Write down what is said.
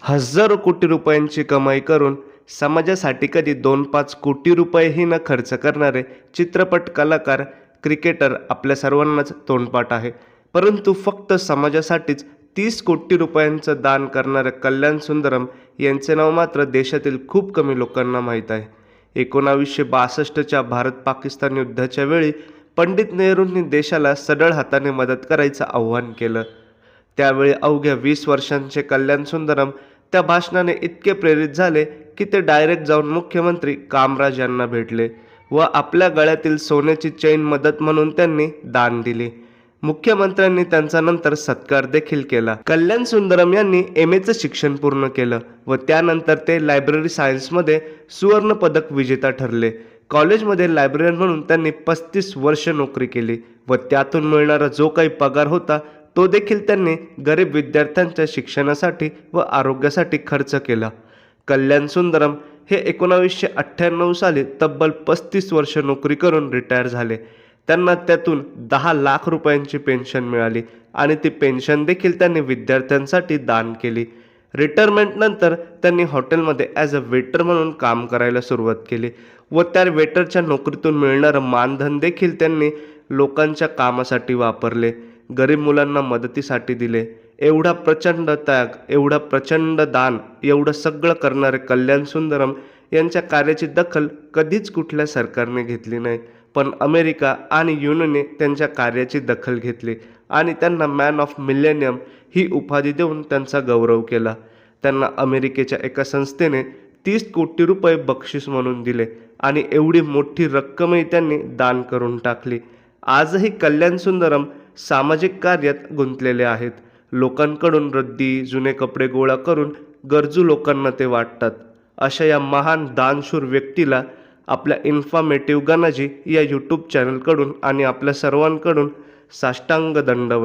हजारो कोटी रुपयांची कमाई करून समाजासाठी कधी 2-5 कोटी रुपयेही न खर्च करणारे चित्रपट कलाकार, क्रिकेटर आपल्या सर्वांनाच तोंडपाठ आहे. परंतु फक्त समाजासाठीच 30 कोटी रुपयांचं दान करणाऱ्या कल्याण सुंदरम यांचे नाव मात्र देशातील खूप कमी लोकांना माहीत आहे. 1962च्या भारत-पाकिस्तान युद्धाच्या वेळी पंडित नेहरूंनी देशाला सढळ हाताने मदत करायचं आव्हान केलं. त्यावेळी अवघ्या 20 वर्षांचे कल्याण सुंदरम त्या भाषणाने इतके प्रेरित झाले की ते डायरेक्ट जाऊन मुख्यमंत्री कामराज यांना भेटले व आपल्या गळ्यातील सोन्याची चैन मदत म्हणून त्यांनी दान दिली. मुख्यमंत्र्यांनी त्यांचा नंतर सत्कार देखील केला. कल्याण सुंदरम यांनी MAचं शिक्षण पूर्ण केलं व त्यानंतर ते लायब्ररी सायन्समध्ये सुवर्ण पदक विजेता ठरले. कॉलेजमध्ये लायब्ररीयन म्हणून त्यांनी 35 वर्ष नोकरी केली व त्यातून मिळणारा जो काही पगार होता तो देखील त्यांनी गरीब विद्यार्थ्यांच्या शिक्षणासाठी व आरोग्यासाठी खर्च केला. कल्याण सुंदरम हे 1998 साली तब्बल 35 वर्ष नोकरी करून रिटायर झाले. त्यांना त्यातून 10 लाख रुपयांची पेन्शन मिळाली आणि ती पेन्शन देखील त्यांनी विद्यार्थ्यांसाठी दान केली. रिटायरमेंटनंतर त्यांनी हॉटेलमध्ये ॲज अ वेटर म्हणून काम करायला सुरुवात केली व त्या वेटरच्या नोकरीतून मिळणारं मानधन देखील त्यांनी लोकांच्या कामासाठी वापरले, गरीब मुलांना मदतीसाठी दिले. एवढा प्रचंड त्याग, एवढा प्रचंड दान, एवढं सगळं करणारे कल्याण सुंदरम यांच्या कार्याची दखल कधीच कुठल्या सरकारने घेतली नाही. पण अमेरिका आणि युएनने त्यांच्या कार्याची दखल घेतली आणि त्यांना मॅन ऑफ मिलेनियम ही उपाधी देऊन त्यांचा गौरव केला. त्यांना अमेरिकेच्या एका संस्थेने 30 कोटी रुपये बक्षीस म्हणून दिले आणि एवढी मोठी रक्कमही त्यांनी दान करून टाकली. आजही कल्याण सुंदरम सामाजिक कार्यात गुंतलेले आहेत. लोकांकडून रद्दी जुने कपडे गोळा करून गरजू लोकांना ते वाटतात. अशा या महान दानशूर व्यक्तीला आपल्या इन्फॉर्मेटिव्ह गनाजी या यूट्यूब चॅनलकडून आणि आपल्या सर्वांकडून साष्टांग दंडवत.